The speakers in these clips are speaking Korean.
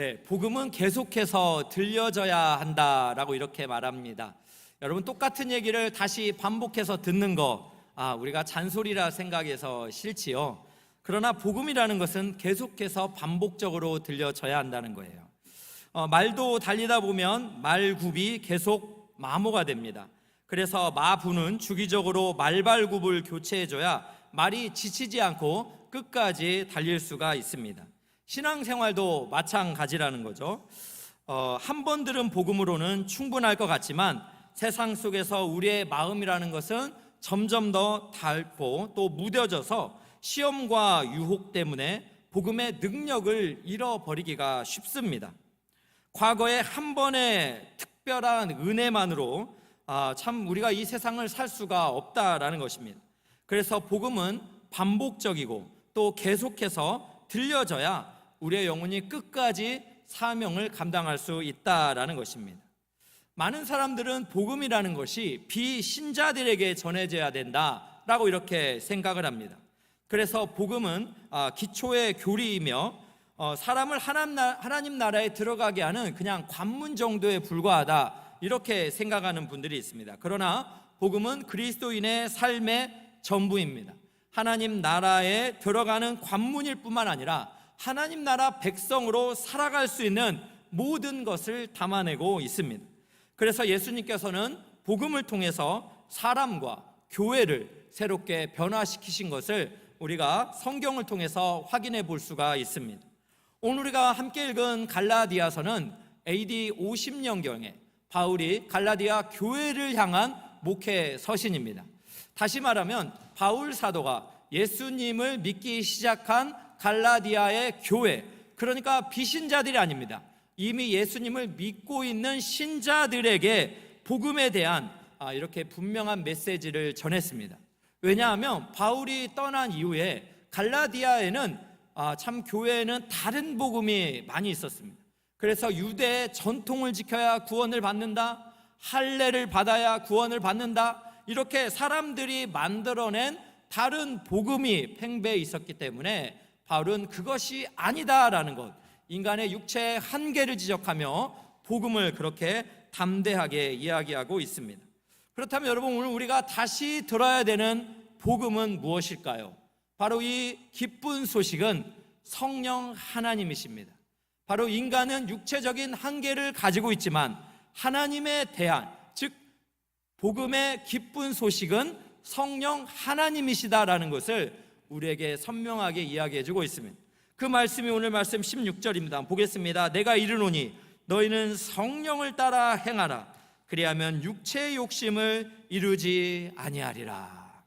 네, 복음은 계속해서 들려져야 한다라고 이렇게 말합니다. 여러분, 똑같은 얘기를 다시 반복해서 듣는 거, 우리가 잔소리라 생각해서 싫지요. 그러나 복음이라는 것은 계속해서 반복적으로 들려져야 한다는 거예요. 말도 달리다 보면 말굽이 계속 마모가 됩니다. 그래서 마부는 주기적으로 말발굽을 교체해줘야 말이 지치지 않고 끝까지 달릴 수가 있습니다. 신앙생활도 마찬가지라는 거죠. 한 번 들은 복음으로는 충분할 것 같지만 세상 속에서 우리의 마음이라는 것은 점점 더 닳고 또 무뎌져서 시험과 유혹 때문에 복음의 능력을 잃어버리기가 쉽습니다. 과거에 한 번의 특별한 은혜만으로 참 우리가 이 세상을 살 수가 없다라는 것입니다. 그래서 복음은 반복적이고 또 계속해서 들려져야 우리의 영혼이 끝까지 사명을 감당할 수 있다라는 것입니다. 많은 사람들은 복음이라는 것이 비신자들에게 전해져야 된다라고 이렇게 생각을 합니다. 그래서 복음은 기초의 교리이며 사람을 하나님 나라에 들어가게 하는 그냥 관문 정도에 불과하다 이렇게 생각하는 분들이 있습니다. 그러나 복음은 그리스도인의 삶의 전부입니다. 하나님 나라에 들어가는 관문일 뿐만 아니라 하나님 나라 백성으로 살아갈 수 있는 모든 것을 담아내고 있습니다. 그래서 예수님께서는 복음을 통해서 사람과 교회를 새롭게 변화시키신 것을 우리가 성경을 통해서 확인해 볼 수가 있습니다. 오늘 우리가 함께 읽은 갈라디아서는 AD 50년경에 바울이 갈라디아 교회를 향한 목회 서신입니다. 다시 말하면 바울 사도가 예수님을 믿기 시작한 갈라디아의 교회, 그러니까 비신자들이 아닙니다. 이미 예수님을 믿고 있는 신자들에게 복음에 대한 이렇게 분명한 메시지를 전했습니다. 왜냐하면 바울이 떠난 이후에 갈라디아에는 참 교회에는 다른 복음이 많이 있었습니다. 그래서 유대의 전통을 지켜야 구원을 받는다, 할례를 받아야 구원을 받는다, 이렇게 사람들이 만들어낸 다른 복음이 팽배해 있었기 때문에 바울은 그것이 아니다라는 것, 인간의 육체의 한계를 지적하며 복음을 그렇게 담대하게 이야기하고 있습니다. 그렇다면 여러분, 오늘 우리가 다시 들어야 되는 복음은 무엇일까요? 바로 이 기쁜 소식은 성령 하나님이십니다. 바로 인간은 육체적인 한계를 가지고 있지만 하나님에 대한, 즉 복음의 기쁜 소식은 성령 하나님이시다라는 것을 우리에게 선명하게 이야기해주고 있습니다. 그 말씀이 오늘 말씀 16절입니다. 보겠습니다. 내가 이르노니 너희는 성령을 따라 행하라. 그리하면 육체의 욕심을 이루지 아니하리라.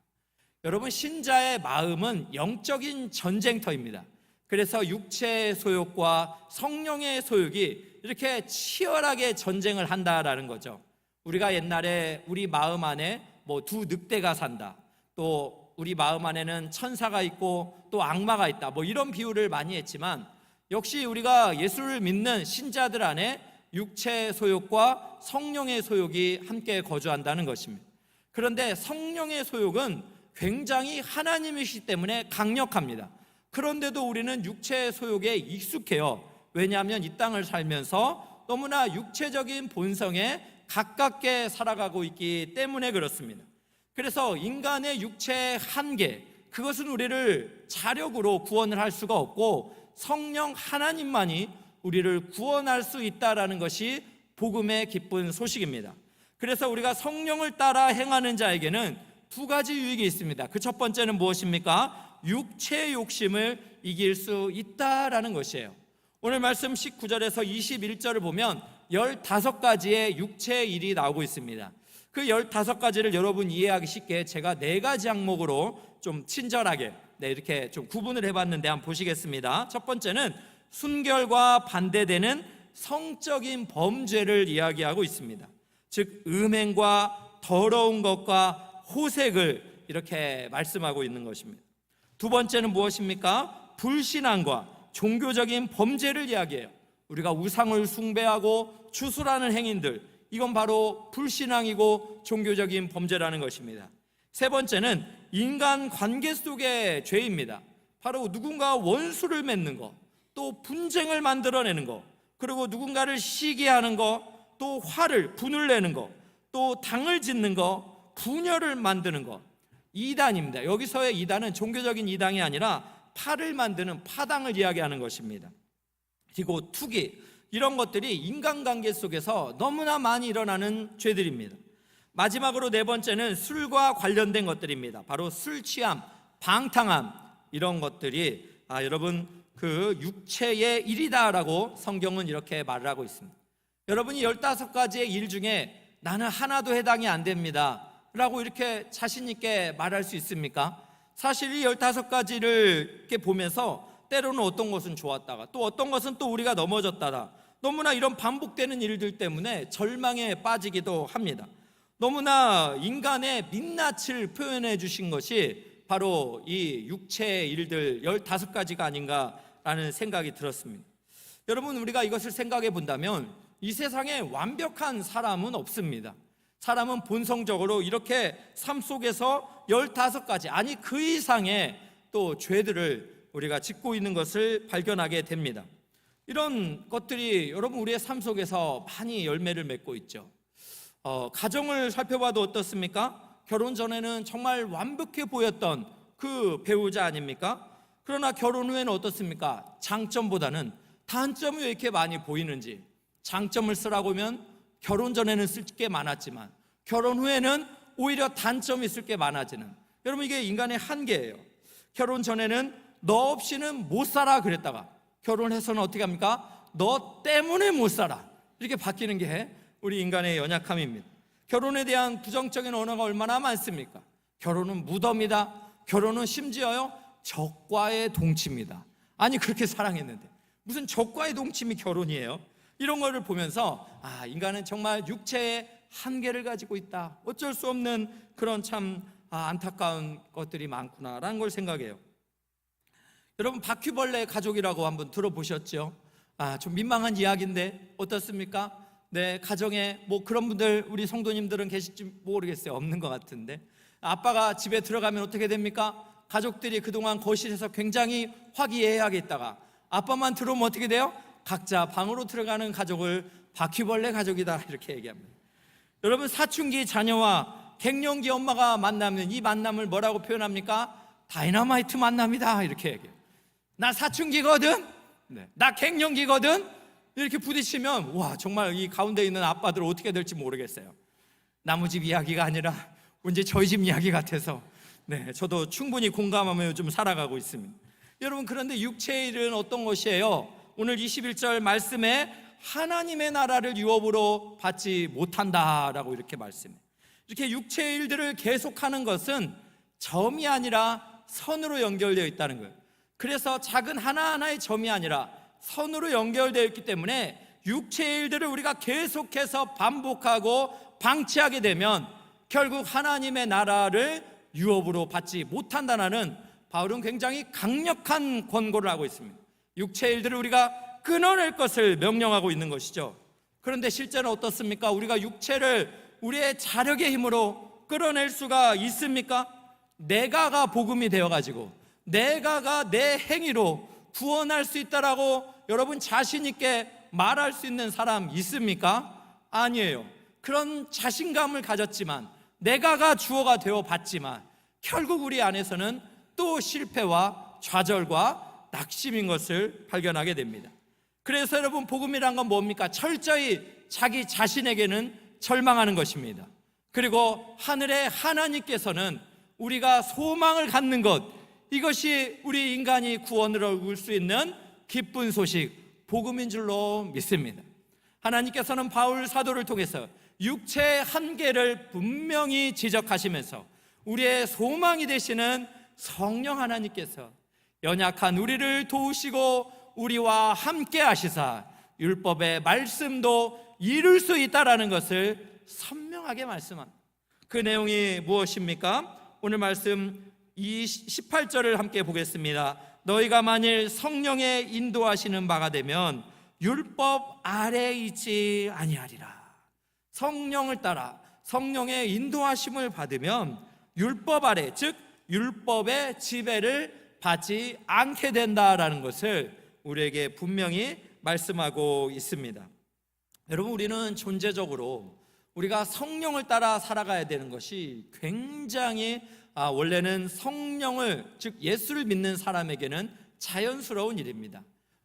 여러분, 신자의 마음은 영적인 전쟁터입니다. 그래서 육체의 소욕과 성령의 소욕이 이렇게 치열하게 전쟁을 한다라는 거죠. 우리가 옛날에 우리 마음 안에 두 늑대가 산다, 또 우리 마음 안에는 천사가 있고 또 악마가 있다, 이런 비유를 많이 했지만 역시 우리가 예수를 믿는 신자들 안에 육체의 소욕과 성령의 소욕이 함께 거주한다는 것입니다. 그런데 성령의 소욕은 굉장히 하나님이시기 때문에 강력합니다. 그런데도 우리는 육체의 소욕에 익숙해요. 왜냐하면 이 땅을 살면서 너무나 육체적인 본성에 가깝게 살아가고 있기 때문에 그렇습니다. 그래서 인간의 육체의 한계, 그것은 우리를 자력으로 구원을 할 수가 없고 성령 하나님만이 우리를 구원할 수 있다라는 것이 복음의 기쁜 소식입니다. 그래서 우리가 성령을 따라 행하는 자에게는 두 가지 유익이 있습니다. 그 첫 번째는 무엇입니까? 육체의 욕심을 이길 수 있다라는 것이에요. 오늘 말씀 19절에서 21절을 보면 15가지의 육체의 일이 나오고 있습니다. 그 15가지를 여러분 이해하기 쉽게 제가 4가지 항목으로 좀 친절하게 이렇게 좀 구분을 해봤는데 한번 보시겠습니다. 첫 번째는 순결과 반대되는 성적인 범죄를 이야기하고 있습니다. 즉 음행과 더러운 것과 호색을 이렇게 말씀하고 있는 것입니다. 두 번째는 무엇입니까? 불신앙과 종교적인 범죄를 이야기해요. 우리가 우상을 숭배하고 추수라는 행인들, 이건 바로 불신앙이고 종교적인 범죄라는 것입니다. 세 번째는 인간 관계 속의 죄입니다. 바로 누군가 원수를 맺는 것, 또 분쟁을 만들어내는 것, 그리고 누군가를 시기하는 거, 또 화를 분을 내는 거, 또 당을 짓는 거, 분열을 만드는 거, 이단입니다. 여기서의 이단은 종교적인 이단이 아니라 파를 만드는 파당을 이야기하는 것입니다. 그리고 투기, 이런 것들이 인간관계 속에서 너무나 많이 일어나는 죄들입니다. 마지막으로 네 번째는 술과 관련된 것들입니다. 바로 술 취함, 방탕함, 이런 것들이 여러분 그 육체의 일이다라고 성경은 이렇게 말을 하고 있습니다. 여러분이 15가지의 일 중에 나는 하나도 해당이 안 됩니다 라고 이렇게 자신 있게 말할 수 있습니까? 사실 이 15가지를 이렇게 보면서 때로는 어떤 것은 좋았다가 또 어떤 것은 또 우리가 넘어졌다가 너무나 이런 반복되는 일들 때문에 절망에 빠지기도 합니다. 너무나 인간의 민낯을 표현해 주신 것이 바로 이 육체의 일들 15가지가 아닌가라는 생각이 들었습니다. 여러분, 우리가 이것을 생각해 본다면 이 세상에 완벽한 사람은 없습니다. 사람은 본성적으로 이렇게 삶 속에서 15가지 아니 그 이상의 또 죄들을 우리가 짓고 있는 것을 발견하게 됩니다. 이런 것들이 여러분 우리의 삶 속에서 많이 열매를 맺고 있죠. 가정을 살펴봐도 어떻습니까? 결혼 전에는 정말 완벽해 보였던 그 배우자 아닙니까? 그러나 결혼 후에는 어떻습니까? 장점보다는 단점이 왜 이렇게 많이 보이는지, 장점을 쓰라고 하면 결혼 전에는 쓸 게 많았지만 결혼 후에는 오히려 단점이 있을 게 많아지는, 여러분 이게 인간의 한계예요. 결혼 전에는 너 없이는 못 살아 그랬다가 결혼해서는 어떻게 합니까? 너 때문에 못 살아, 이렇게 바뀌는 게 우리 인간의 연약함입니다. 결혼에 대한 부정적인 언어가 얼마나 많습니까? 결혼은 무덤이다, 결혼은 심지어요 적과의 동침이다. 아니 그렇게 사랑했는데 무슨 적과의 동침이 결혼이에요? 이런 거를 보면서 인간은 정말 육체의 한계를 가지고 있다, 어쩔 수 없는 그런 참 안타까운 것들이 많구나라는 걸 생각해요. 여러분 바퀴벌레 가족이라고 한번 들어보셨죠? 좀 민망한 이야기인데 어떻습니까? 네, 가정에 뭐 그런 분들 우리 성도님들은 계실지 모르겠어요. 없는 것 같은데 아빠가 집에 들어가면 어떻게 됩니까? 가족들이 그동안 거실에서 굉장히 화기애애하게 있다가 아빠만 들어오면 어떻게 돼요? 각자 방으로 들어가는 가족을 바퀴벌레 가족이다 이렇게 얘기합니다. 여러분 사춘기 자녀와 갱년기 엄마가 만나면 이 만남을 뭐라고 표현합니까? 다이너마이트 만남이다 이렇게 얘기해요. 나 사춘기거든, 나 갱년기거든, 이렇게 부딪히면 와 정말 이 가운데 있는 아빠들 어떻게 될지 모르겠어요. 나무집 이야기가 아니라 왠지 저희 집 이야기 같아서 저도 충분히 공감하며 요즘 살아가고 있습니다. 여러분 그런데 육체의 일은 어떤 것이에요? 오늘 21절 말씀에 하나님의 나라를 유업으로 받지 못한다라고 이렇게 말씀해요. 이렇게 육체의 일들을 계속하는 것은 점이 아니라 선으로 연결되어 있다는 거예요. 그래서 작은 하나하나의 점이 아니라 선으로 연결되어 있기 때문에 육체의 일들을 우리가 계속해서 반복하고 방치하게 되면 결국 하나님의 나라를 유업으로 받지 못한다는 바울은 굉장히 강력한 권고를 하고 있습니다. 육체의 일들을 우리가 끊어낼 것을 명령하고 있는 것이죠. 그런데 실제는 어떻습니까? 우리가 육체를 우리의 자력의 힘으로 끌어낼 수가 있습니까? 내가가 복음이 되어가지고 내가가 내 행위로 구원할 수 있다라고 여러분 자신 있게 말할 수 있는 사람 있습니까? 아니에요. 그런 자신감을 가졌지만 내가가 주어가 되어 봤지만 결국 우리 안에서는 또 실패와 좌절과 낙심인 것을 발견하게 됩니다. 그래서 여러분 복음이란 건 뭡니까? 철저히 자기 자신에게는 절망하는 것입니다. 그리고 하늘의 하나님께서는 우리가 소망을 갖는 것, 이것이 우리 인간이 구원을 얻을 수 있는 기쁜 소식, 복음인 줄로 믿습니다. 하나님께서는 바울 사도를 통해서 육체의 한계를 분명히 지적하시면서 우리의 소망이 되시는 성령 하나님께서 연약한 우리를 도우시고 우리와 함께 하시사 율법의 말씀도 이룰 수 있다라는 것을 선명하게 말씀합니다. 그 내용이 무엇입니까? 오늘 말씀 18절을 함께 보겠습니다. 너희가 만일 성령의 인도하시는 바가 되면 율법 아래에 있지 아니하리라. 성령을 따라 성령의 인도하심을 받으면 율법 아래, 즉 율법의 지배를 받지 않게 된다라는 것을 우리에게 분명히 말씀하고 있습니다. 여러분, 우리는 존재적으로 우리가 성령을 따라 살아가야 되는 것이 굉장히 원래는 성령을, 즉 예수를 믿는 사람에게는 자연스러운 일입니다.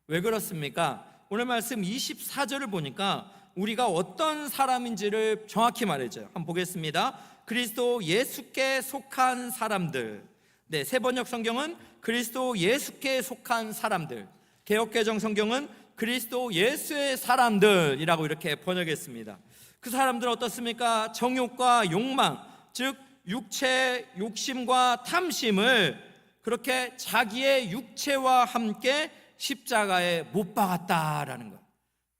왜 그렇습니까? 오늘 말씀 24절을 보니까 우리가 어떤 사람인지를 정확히 말해줘요. 한번 보겠습니다. 그리스도 예수께 속한 사람들. 네, 세번역 성경은 그리스도 예수께 속한 사람들, 개역개정 성경은 그리스도 예수의 사람들이라고 이렇게 번역했습니다. 그 사람들은 어떻습니까? 정욕과 욕망, 즉 육체 욕심과 탐심을 그렇게 자기의 육체와 함께 십자가에 못 박았다라는 것.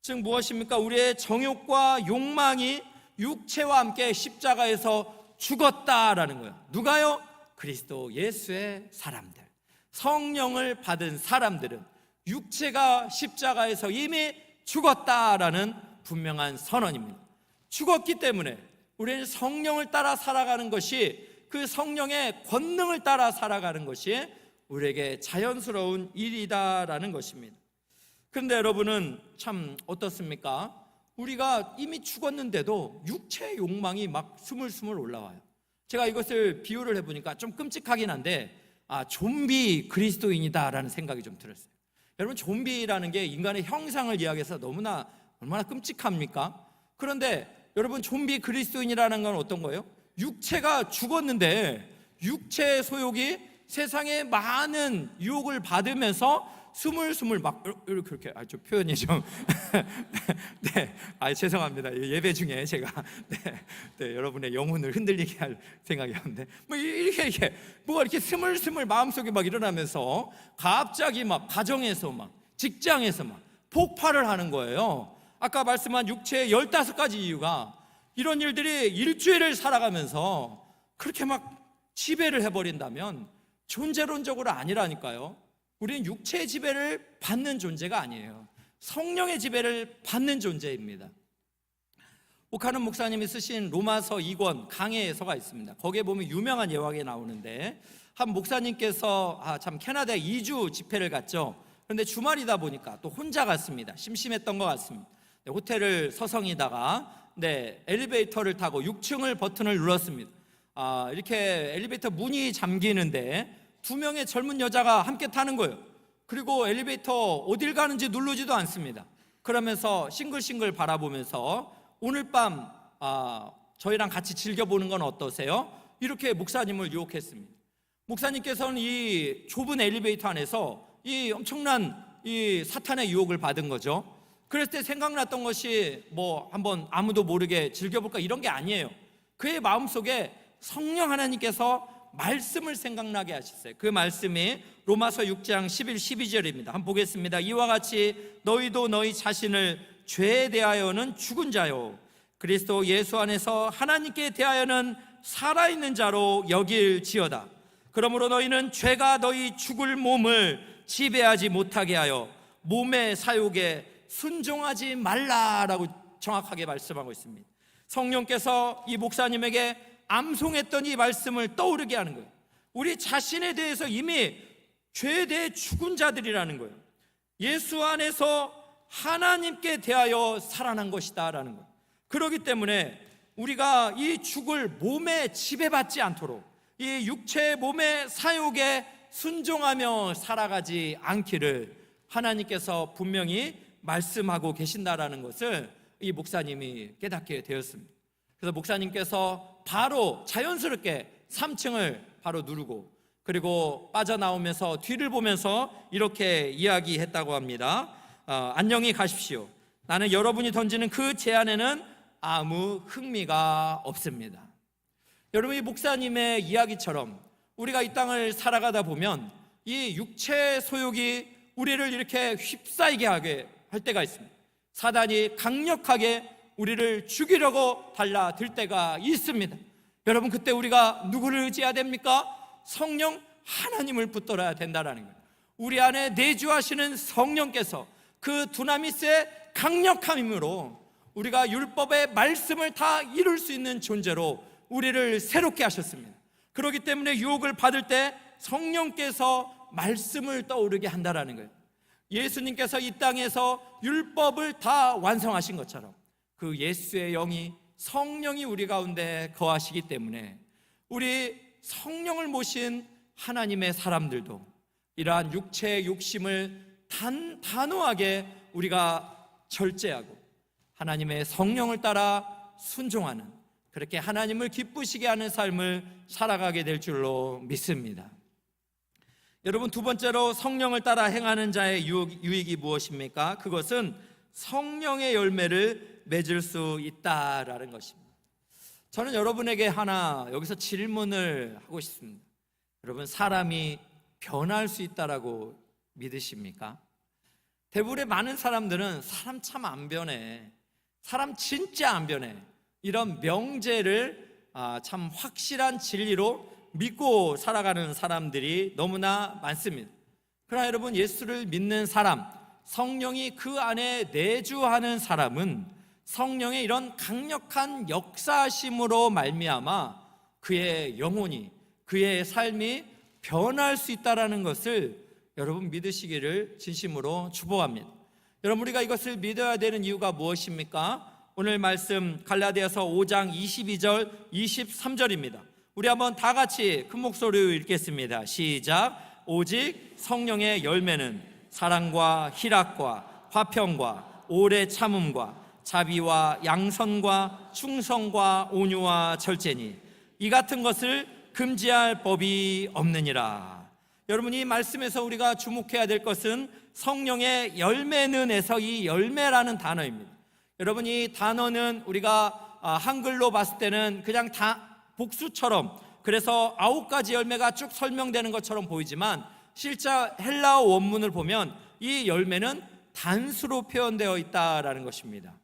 즉 무엇입니까? 우리의 정욕과 욕망이 육체와 함께 십자가에서 죽었다라는 거예요. 누가요? 그리스도 예수의 사람들, 성령을 받은 사람들은 육체가 십자가에서 이미 죽었다라는 분명한 선언입니다. 죽었기 때문에 우리는 성령을 따라 살아가는 것이, 그 성령의 권능을 따라 살아가는 것이 우리에게 자연스러운 일이다라는 것입니다. 그런데 여러분은 참 어떻습니까? 우리가 이미 죽었는데도 육체의 욕망이 막 스물스물 올라와요. 제가 이것을 비유를 해보니까 좀 끔찍하긴 한데 좀비 그리스도인이다라는 생각이 좀 들었어요. 여러분, 좀비라는 게 인간의 형상을 이야기해서 얼마나 끔찍합니까? 그런데 여러분, 좀비 그리스도인이라는 건 어떤 거예요? 육체가 죽었는데 육체의 소욕이 세상에 많은 유혹을 받으면서 스물스물 막 그렇게 좀 표현이 좀 네, 죄송합니다. 예배 중에 제가 네, 여러분의 영혼을 흔들리게 할 생각이었는데 뭐 이렇게 뭐가 이렇게 스물스물 마음속에 막 일어나면서 갑자기 막 가정에서 막 직장에서 막 폭발을 하는 거예요. 아까 말씀한 육체의 15가지 이유가 이런 일들이 일주일을 살아가면서 그렇게 막 지배를 해버린다면 존재론적으로 아니라니까요. 우리는 육체의 지배를 받는 존재가 아니에요. 성령의 지배를 받는 존재입니다. 옥하는 목사님이 쓰신 로마서 2권 강해서가 있습니다. 거기에 보면 유명한 예화가 나오는데, 한 목사님께서 참 캐나다에 2주 집회를 갔죠. 그런데 주말이다 보니까 또 혼자 갔습니다. 심심했던 것 같습니다. 호텔을 서성이다가 엘리베이터를 타고 6층을 버튼을 눌렀습니다. 이렇게 엘리베이터 문이 잠기는데 2명의 젊은 여자가 함께 타는 거예요. 그리고 엘리베이터 어딜 가는지 누르지도 않습니다. 그러면서 싱글싱글 바라보면서 오늘 밤 저희랑 같이 즐겨보는 건 어떠세요? 이렇게 목사님을 유혹했습니다. 목사님께서는 이 좁은 엘리베이터 안에서 이 엄청난 이 사탄의 유혹을 받은 거죠. 그랬을 때 생각났던 것이 뭐 한번 아무도 모르게 즐겨볼까 이런 게 아니에요. 그의 마음속에 성령 하나님께서 말씀을 생각나게 하셨어요. 그 말씀이 로마서 6장 11, 12절입니다. 한번 보겠습니다. 이와 같이 너희도 너희 자신을 죄에 대하여는 죽은 자요 그리스도 예수 안에서 하나님께 대하여는 살아있는 자로 여길지어다. 그러므로 너희는 죄가 너희 죽을 몸을 지배하지 못하게 하여 몸의 사욕에 순종하지 말라라고 정확하게 말씀하고 있습니다. 성령께서 이 목사님에게 암송했던 이 말씀을 떠오르게 하는 거예요. 우리 자신에 대해서 이미 죄에 대해 죽은 자들이라는 거예요. 예수 안에서 하나님께 대하여 살아난 것이다 라는 거예요. 그렇기 때문에 우리가 이 죽을 몸에 지배받지 않도록 이 육체의 몸의 사욕에 순종하며 살아가지 않기를 하나님께서 분명히 말씀하고 계신다라는 것을 이 목사님이 깨닫게 되었습니다. 그래서 목사님께서 바로 자연스럽게 3층을 바로 누르고 그리고 빠져나오면서 뒤를 보면서 이렇게 이야기했다고 합니다. 안녕히 가십시오. 나는 여러분이 던지는 그 제안에는 아무 흥미가 없습니다. 여러분, 이 목사님의 이야기처럼 우리가 이 땅을 살아가다 보면 이 육체의 소욕이 우리를 이렇게 휩싸이게 하게 할 때가 있습니다. 사단이 강력하게 우리를 죽이려고 달라들 때가 있습니다. 여러분, 그때 우리가 누구를 의지해야 됩니까? 성령 하나님을 붙들어야 된다는 거예요. 우리 안에 내주하시는 성령께서 그 두나미스의 강력한 힘으로 우리가 율법의 말씀을 다 이룰 수 있는 존재로 우리를 새롭게 하셨습니다. 그렇기 때문에 유혹을 받을 때 성령께서 말씀을 떠오르게 한다는 거예요. 예수님께서 이 땅에서 율법을 다 완성하신 것처럼 그 예수의 영이, 성령이 우리 가운데 거하시기 때문에 우리 성령을 모신 하나님의 사람들도 이러한 육체의 욕심을 단호하게 우리가 절제하고 하나님의 성령을 따라 순종하는, 그렇게 하나님을 기쁘시게 하는 삶을 살아가게 될 줄로 믿습니다. 여러분, 두 번째로 성령을 따라 행하는 자의 유익이 무엇입니까? 그것은 성령의 열매를 맺을 수 있다라는 것입니다. 저는 여러분에게 하나 여기서 질문을 하고 싶습니다. 여러분, 사람이 변할 수 있다라고 믿으십니까? 대부분의 많은 사람들은 사람 참 안 변해, 사람 진짜 안 변해, 이런 명제를 참 확실한 진리로 믿고 살아가는 사람들이 너무나 많습니다. 그러나 여러분, 예수를 믿는 사람, 성령이 그 안에 내주하는 사람은 성령의 이런 강력한 역사심으로 말미암아 그의 영혼이, 그의 삶이 변할 수 있다는 것을 여러분 믿으시기를 진심으로 축복합니다. 여러분, 우리가 이것을 믿어야 되는 이유가 무엇입니까? 오늘 말씀 갈라디아서 5장 22절 23절입니다. 우리 한번 다 같이 큰 목소리로 읽겠습니다. 시작. 오직 성령의 열매는 사랑과 희락과 화평과 오래 참음과 자비와 양선과 충성과 온유와 절제니 이 같은 것을 금지할 법이 없느니라. 여러분, 이 말씀에서 우리가 주목해야 될 것은 성령의 열매는에서 이 열매라는 단어입니다. 여러분, 이 단어는 우리가 한글로 봤을 때는 그냥 다 복수처럼, 그래서 9가지 열매가 쭉 설명되는 것처럼 보이지만 실제 헬라어 원문을 보면 이 열매는 단수로 표현되어 있다라는 것입니다.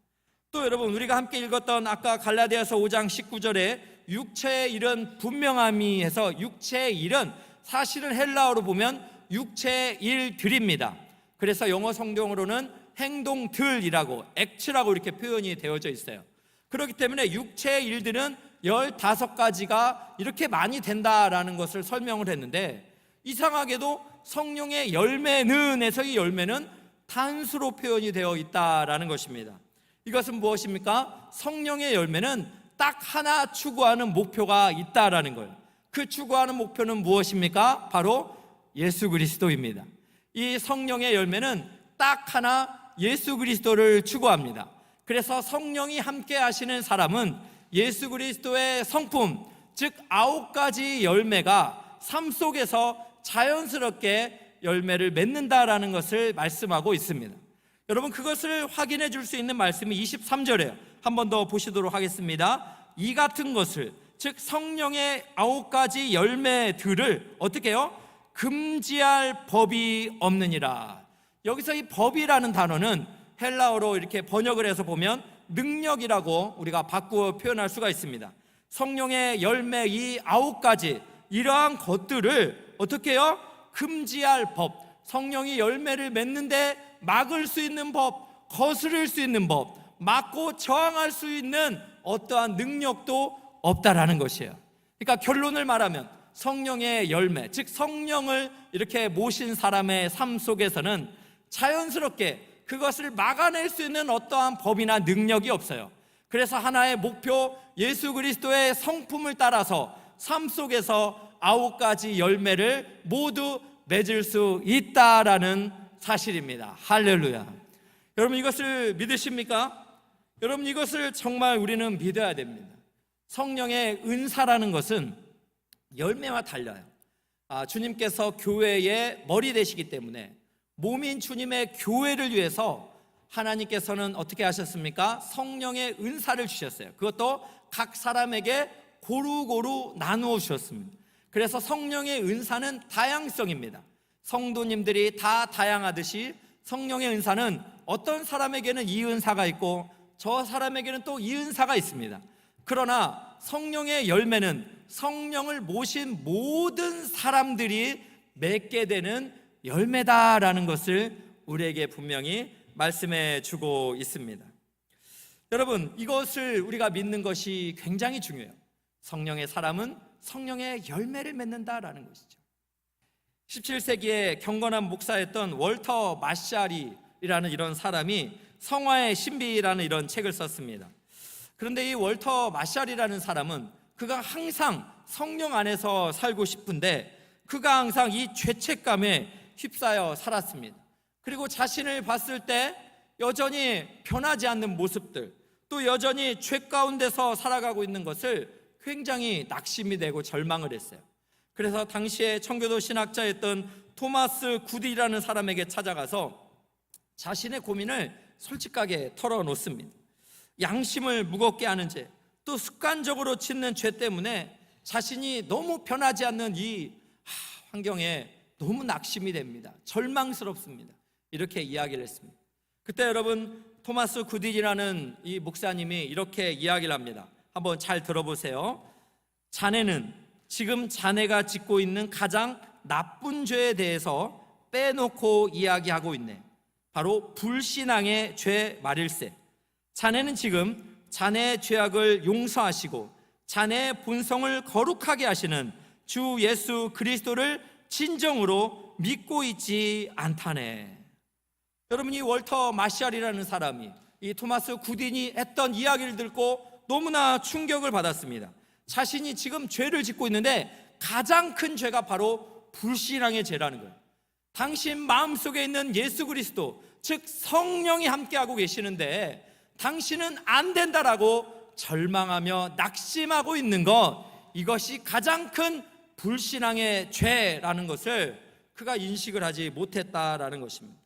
또 여러분, 우리가 함께 읽었던 아까 갈라디아서 5장 19절에 육체의 일은 분명함이 해서 육체의 일은 사실은 헬라어로 보면 육체의 일들입니다. 그래서 영어 성경으로는 행동들이라고, 액츠라고 이렇게 표현이 되어져 있어요. 그렇기 때문에 육체의 일들은 15가지가 이렇게 많이 된다라는 것을 설명을 했는데, 이상하게도 성령의 열매는에서 이 열매는 단수로 표현이 되어 있다라는 것입니다. 이것은 무엇입니까? 성령의 열매는 딱 하나 추구하는 목표가 있다라는 거예요. 그 추구하는 목표는 무엇입니까? 바로 예수 그리스도입니다. 이 성령의 열매는 딱 하나, 예수 그리스도를 추구합니다. 그래서 성령이 함께 하시는 사람은 예수 그리스도의 성품, 즉 9가지 열매가 삶 속에서 자연스럽게 열매를 맺는다라는 것을 말씀하고 있습니다. 여러분, 그것을 확인해 줄 수 있는 말씀이 23절이에요. 한 번 더 보시도록 하겠습니다. 이 같은 것을, 즉 성령의 9가지 열매들을 어떻게 해요? 금지할 법이 없느니라. 여기서 이 법이라는 단어는 헬라어로 이렇게 번역을 해서 보면 능력이라고 우리가 바꾸어 표현할 수가 있습니다. 성령의 열매 이 9가지, 이러한 것들을 어떻게 해요? 금지할 법, 성령이 열매를 맺는데 막을 수 있는 법, 거스를 수 있는 법, 막고 저항할 수 있는 어떠한 능력도 없다라는 것이에요. 그러니까 결론을 말하면 성령의 열매, 즉 성령을 이렇게 모신 사람의 삶 속에서는 자연스럽게 그것을 막아낼 수 있는 어떠한 법이나 능력이 없어요. 그래서 하나의 목표, 예수 그리스도의 성품을 따라서 삶 속에서 9가지 열매를 모두 맺을 수 있다라는 사실입니다. 할렐루야. 여러분, 이것을 믿으십니까? 여러분, 이것을 정말 우리는 믿어야 됩니다. 성령의 은사라는 것은 열매와 달라요. 주님께서 교회의 머리 되시기 때문에 몸인 주님의 교회를 위해서 하나님께서는 어떻게 하셨습니까? 성령의 은사를 주셨어요. 그것도 각 사람에게 고루고루 나누어 주셨습니다. 그래서 성령의 은사는 다양성입니다. 성도님들이 다 다양하듯이 성령의 은사는 어떤 사람에게는 이 은사가 있고 저 사람에게는 또 이 은사가 있습니다. 그러나 성령의 열매는 성령을 모신 모든 사람들이 맺게 되는 열매다라는 것을 우리에게 분명히 말씀해 주고 있습니다. 여러분, 이것을 우리가 믿는 것이 굉장히 중요해요. 성령의 사람은 성령의 열매를 맺는다라는 것이죠. 17세기에 경건한 목사였던 월터 마샬이라는 이런 사람이 성화의 신비라는 이런 책을 썼습니다. 그런데 이 월터 마샬이라는 사람은 그가 항상 성령 안에서 살고 싶은데 그가 항상 이 죄책감에 휩싸여 살았습니다. 그리고 자신을 봤을 때 여전히 변하지 않는 모습들, 또 여전히 죄 가운데서 살아가고 있는 것을 굉장히 낙심이 되고 절망을 했어요. 그래서 당시에 청교도 신학자였던 토마스 구디라는 사람에게 찾아가서 자신의 고민을 솔직하게 털어놓습니다. 양심을 무겁게 하는 죄, 또 습관적으로 짓는 죄 때문에 자신이 너무 변하지 않는 이 환경에 너무 낙심이 됩니다. 절망스럽습니다. 이렇게 이야기를 했습니다. 그때 여러분, 토마스 구디라는 이 목사님이 이렇게 이야기를 합니다. 한번 잘 들어보세요. 자네는 지금 자네가 짓고 있는 가장 나쁜 죄에 대해서 빼놓고 이야기하고 있네. 바로 불신앙의 죄 말일세. 자네는 지금 자네의 죄악을 용서하시고 자네의 본성을 거룩하게 하시는 주 예수 그리스도를 진정으로 믿고 있지 않다네. 여러분, 이 월터 마샬이라는 사람이 이 토마스 구딘이 했던 이야기를 듣고 너무나 충격을 받았습니다. 자신이 지금 죄를 짓고 있는데 가장 큰 죄가 바로 불신앙의 죄라는 거예요. 당신 마음속에 있는 예수 그리스도, 즉 성령이 함께하고 계시는데 당신은 안 된다라고 절망하며 낙심하고 있는 것, 이것이 가장 큰 불신앙의 죄라는 것을 그가 인식을 하지 못했다라는 것입니다.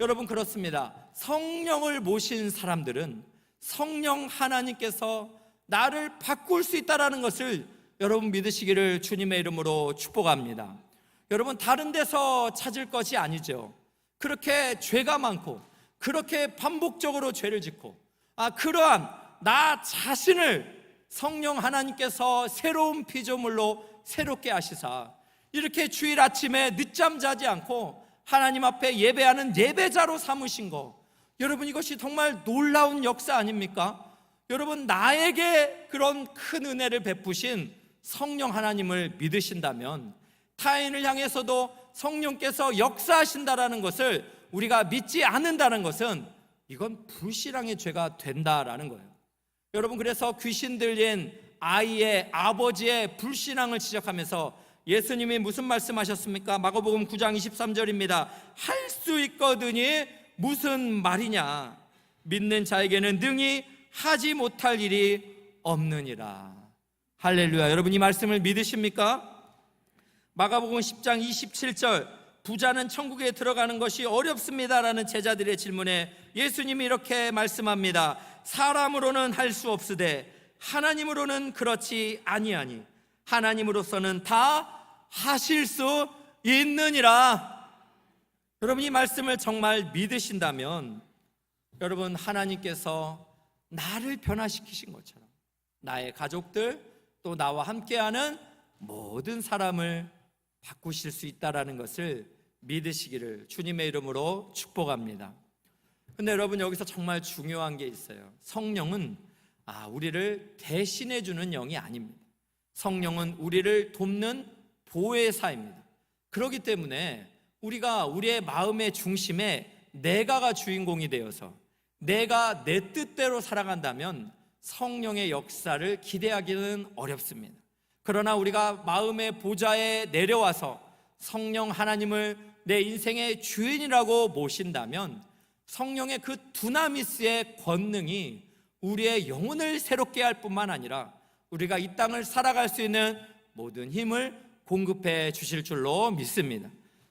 여러분, 그렇습니다. 성령을 모신 사람들은 성령 하나님께서 나를 바꿀 수 있다라는 것을 여러분 믿으시기를 주님의 이름으로 축복합니다. 여러분, 다른 데서 찾을 것이 아니죠. 그렇게 죄가 많고 그렇게 반복적으로 죄를 짓고 그러한 나 자신을 성령 하나님께서 새로운 피조물로 새롭게 하시사 이렇게 주일 아침에 늦잠 자지 않고 하나님 앞에 예배하는 예배자로 삼으신 거, 여러분 이것이 정말 놀라운 역사 아닙니까? 여러분, 나에게 그런 큰 은혜를 베푸신 성령 하나님을 믿으신다면 타인을 향해서도 성령께서 역사하신다라는 것을 우리가 믿지 않는다는 것은 이건 불신앙의 죄가 된다라는 거예요. 여러분, 그래서 귀신 들린 아이의 아버지의 불신앙을 지적하면서 예수님이 무슨 말씀하셨습니까? 마가복음 9장 23절입니다. 할 수 있거든이 무슨 말이냐? 믿는 자에게는 능히 하지 못할 일이 없느니라. 할렐루야. 여러분, 이 말씀을 믿으십니까? 마가복음 10장 27절, 부자는 천국에 들어가는 것이 어렵습니다라는 제자들의 질문에 예수님이 이렇게 말씀합니다. 사람으로는 할 수 없으되 하나님으로는 그렇지 아니하니 하나님으로서는 다 하실 수 있느니라. 여러분, 이 말씀을 정말 믿으신다면 여러분, 하나님께서 나를 변화시키신 것처럼 나의 가족들, 또 나와 함께하는 모든 사람을 바꾸실 수 있다는 것을 믿으시기를 주님의 이름으로 축복합니다. 근데 여러분, 여기서 정말 중요한 게 있어요. 성령은 우리를 대신해 주는 영이 아닙니다. 성령은 우리를 돕는 보혜사입니다. 그렇기 때문에 우리가 우리의 마음의 중심에 내가가 주인공이 되어서 내가 내 뜻대로 살아간다면 성령의 역사를 기대하기는 어렵습니다. 그러나 우리가 마음의 보좌에 내려와서 성령 하나님을 내 인생의 주인이라고 모신다면 성령의 그 두나미스의 권능이 우리의 영혼을 새롭게 할 뿐만 아니라 우리가 이 땅을 살아갈 수 있는 모든 힘을 공급해 주실 줄로 믿습니다.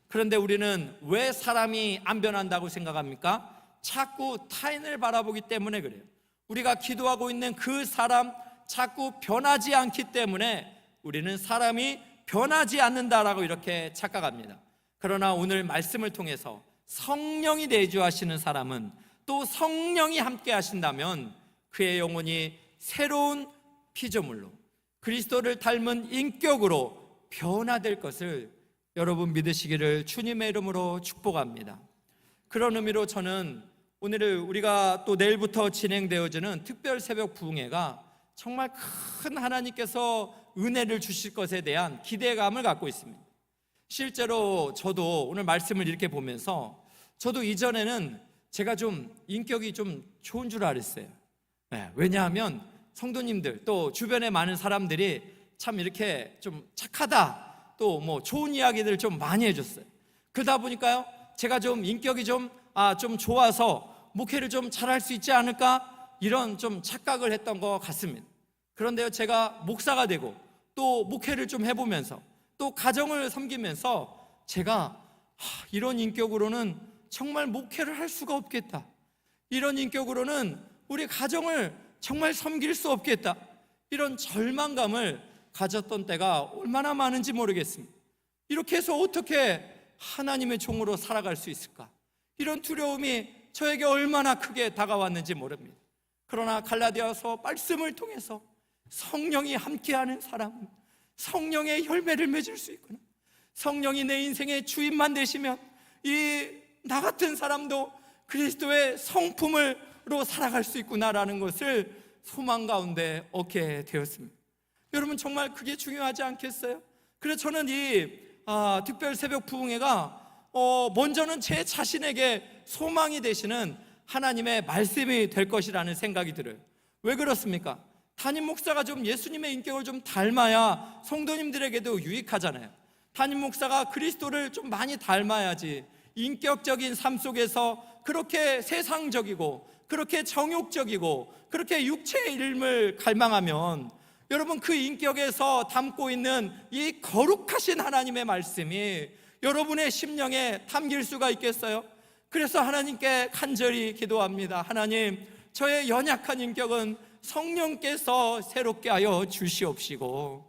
그런데 우리는 왜 사람이 안 변한다고 생각합니까? 자꾸 타인을 바라보기 때문에 그래요. 우리가 기도하고 있는 그 사람 자꾸 변하지 않기 때문에 우리는 사람이 변하지 않는다라고 이렇게 착각합니다. 그러나 오늘 말씀을 통해서 성령이 내주하시는 사람은, 또 성령이 함께 하신다면 그의 영혼이 새로운 피조물로 그리스도를 닮은 인격으로 변화될 것을 여러분 믿으시기를 주님의 이름으로 축복합니다. 그런 의미로 저는 오늘 우리가 또 내일부터 진행되어지는 특별 새벽 부흥회가 정말 큰 하나님께서 은혜를 주실 것에 대한 기대감을 갖고 있습니다. 실제로 저도 오늘 말씀을 이렇게 보면서 저도 이전에는 제가 좀 인격이 좀 좋은 줄 알았어요. 왜냐하면 성도님들 또 주변에 많은 사람들이 참 이렇게 좀 착하다, 또 뭐 좋은 이야기들을 좀 많이 해줬어요. 그러다 보니까요, 제가 좀 인격이 좀 좋아서 목회를 좀 잘할 수 있지 않을까, 이런 좀 착각을 했던 것 같습니다. 그런데요, 제가 목사가 되고 또 목회를 좀 해보면서 또 가정을 섬기면서 제가 이런 인격으로는 정말 목회를 할 수가 없겠다, 이런 인격으로는 우리 가정을 정말 섬길 수 없겠다, 이런 절망감을 가졌던 때가 얼마나 많은지 모르겠습니다. 이렇게 해서 어떻게 하나님의 종으로 살아갈 수 있을까, 이런 두려움이 저에게 얼마나 크게 다가왔는지 모릅니다. 그러나 갈라디아서 말씀을 통해서 성령이 함께하는 사람은 성령의 열매를 맺을 수 있구나, 성령이 내 인생의 주인만 되시면 나 같은 사람도 그리스도의 성품으로 살아갈 수 있구나라는 것을 소망 가운데 얻게 되었습니다. 여러분, 정말 그게 중요하지 않겠어요? 그래서 저는 특별 새벽 부흥회가 먼저는 제 자신에게 소망이 되시는 하나님의 말씀이 될 것이라는 생각이 들어요. 왜 그렇습니까? 담임 목사가 좀 예수님의 인격을 좀 닮아야 성도님들에게도 유익하잖아요. 담임 목사가 그리스도를 좀 많이 닮아야지 인격적인 삶 속에서 그렇게 세상적이고 그렇게 정욕적이고 그렇게 육체의 삶을 갈망하면 여러분, 그 인격에서 담고 있는 이 거룩하신 하나님의 말씀이 여러분의 심령에 담길 수가 있겠어요? 그래서 하나님께 간절히 기도합니다. 하나님, 저의 연약한 인격은 성령께서 새롭게 하여 주시옵시고,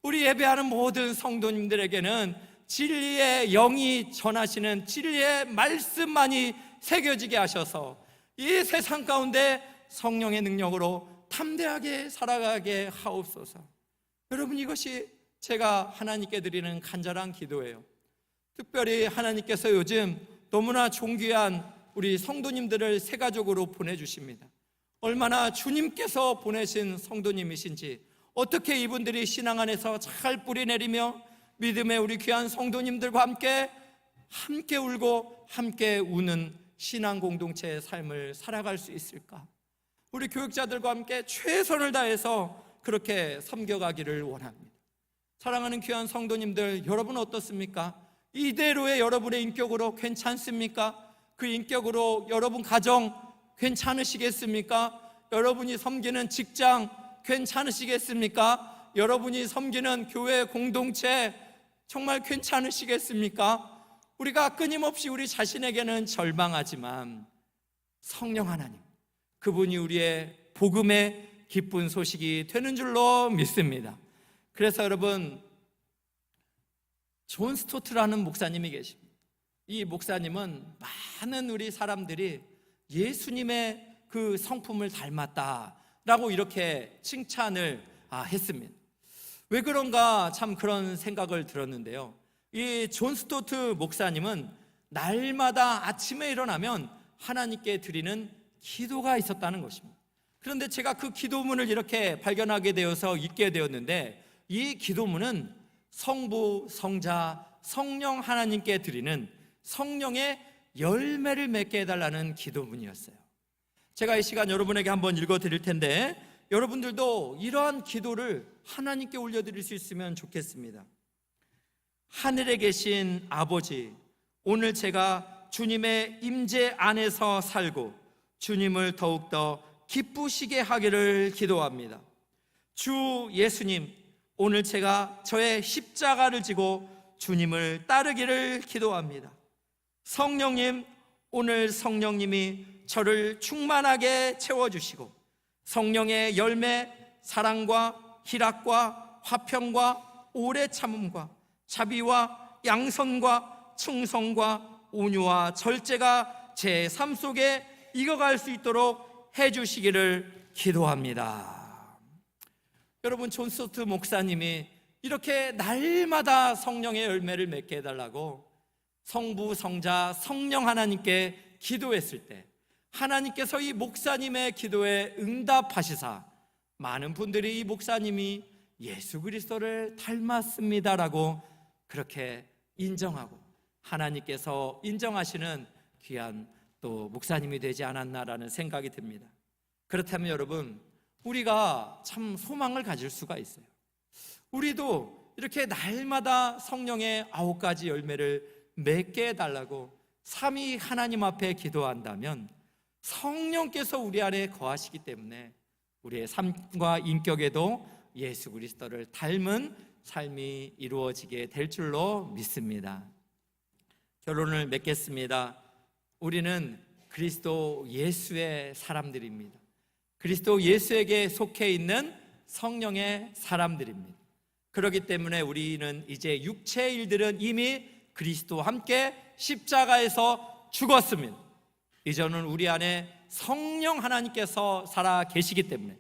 우리 예배하는 모든 성도님들에게는 진리의 영이 전하시는 진리의 말씀만이 새겨지게 하셔서 이 세상 가운데 성령의 능력으로 담대하게 살아가게 하옵소서. 여러분, 이것이 제가 하나님께 드리는 간절한 기도예요. 특별히 하나님께서 요즘 너무나 존귀한 우리 성도님들을 세가족으로 보내주십니다. 얼마나 주님께서 보내신 성도님이신지, 어떻게 이분들이 신앙 안에서 잘 뿌리내리며 믿음의 우리 귀한 성도님들과 함께 울고 함께 우는 신앙 공동체의 삶을 살아갈 수 있을까? 우리 교육자들과 함께 최선을 다해서 그렇게 섬겨가기를 원합니다. 사랑하는 귀한 성도님들, 여러분 어떻습니까? 이대로의 여러분의 인격으로 괜찮습니까? 그 인격으로 여러분 가정 괜찮으시겠습니까? 여러분이 섬기는 직장 괜찮으시겠습니까? 여러분이 섬기는 교회 공동체 정말 괜찮으시겠습니까? 우리가 끊임없이 우리 자신에게는 절망하지만 성령 하나님, 그분이 우리의 복음의 기쁜 소식이 되는 줄로 믿습니다. 그래서 여러분, 존 스토트라는 목사님이 계십니다. 이 목사님은 많은 우리 사람들이 예수님의 그 성품을 닮았다라고 이렇게 칭찬을 했습니다. 왜 그런가 참 그런 생각을 들었는데요, 이 존 스토트 목사님은 날마다 아침에 일어나면 하나님께 드리는 기도가 있었다는 것입니다. 그런데 제가 그 기도문을 이렇게 발견하게 되어서 읽게 되었는데, 이 기도문은 성부, 성자, 성령 하나님께 드리는 성령의 열매를 맺게 해달라는 기도문이었어요. 제가 이 시간 여러분에게 한번 읽어 드릴 텐데, 여러분들도 이러한 기도를 하나님께 올려드릴 수 있으면 좋겠습니다. 하늘에 계신 아버지, 오늘 제가 주님의 임재 안에서 살고 주님을 더욱더 기쁘시게 하기를 기도합니다. 주 예수님, 오늘 제가 저의 십자가를 지고 주님을 따르기를 기도합니다. 성령님, 오늘 성령님이 저를 충만하게 채워주시고 성령의 열매, 사랑과 희락과 화평과 오래 참음과 자비와 양선과 충성과 온유와 절제가 제 삶 속에 익어갈 수 있도록 해주시기를 기도합니다. 여러분, 존 스토트 목사님이 이렇게 날마다 성령의 열매를 맺게 해달라고 성부, 성자, 성령 하나님께 기도했을 때 하나님께서 이 목사님의 기도에 응답하시사 많은 분들이 이 목사님이 예수 그리스도를 닮았습니다라고 그렇게 인정하고 하나님께서 인정하시는 귀한 또 목사님이 되지 않았나라는 생각이 듭니다. 그렇다면 여러분, 우리가 참 소망을 가질 수가 있어요. 우리도 이렇게 날마다 성령의 9가지 열매를 맺게 해달라고 삼위 하나님 앞에 기도한다면 성령께서 우리 안에 거하시기 때문에 우리의 삶과 인격에도 예수 그리스도를 닮은 삶이 이루어지게 될 줄로 믿습니다. 결론을 맺겠습니다. 우리는 그리스도 예수의 사람들입니다. 그리스도 예수에게 속해 있는 성령의 사람들입니다. 그렇기 때문에 우리는 이제 육체의 일들은 이미 그리스도와 함께 십자가에서 죽었습니다. 이제는 우리 안에 성령 하나님께서 살아 계시기 때문에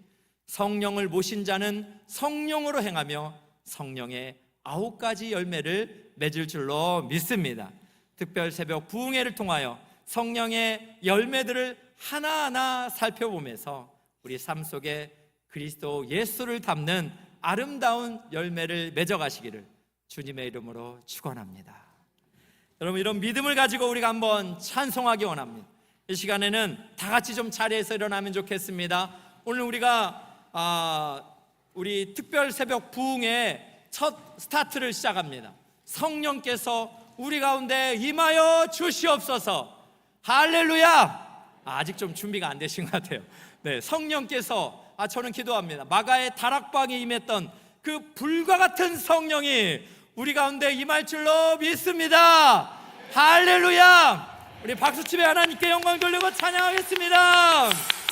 성령을 모신 자는 성령으로 행하며 성령의 9가지 열매를 맺을 줄로 믿습니다. 특별 새벽 부흥회를 통하여 성령의 열매들을 하나하나 살펴보면서 우리 삶 속에 그리스도 예수를 담는 아름다운 열매를 맺어가시기를 주님의 이름으로 축원합니다. 여러분, 이런 믿음을 가지고 우리가 한번 찬송하기 원합니다. 이 시간에는 다 같이 좀 자리에서 일어나면 좋겠습니다. 오늘 우리가 우리 특별 새벽 부흥의 첫 스타트를 시작합니다. 성령께서 우리 가운데 임하여 주시옵소서. 할렐루야. 아직 좀 준비가 안 되신 것 같아요. 네, 성령께서 저는 기도합니다. 마가의 다락방에 임했던 그 불과 같은 성령이 우리 가운데 임할 줄로 믿습니다. 할렐루야. 우리 박수치며 하나님께 영광 돌리고 찬양하겠습니다.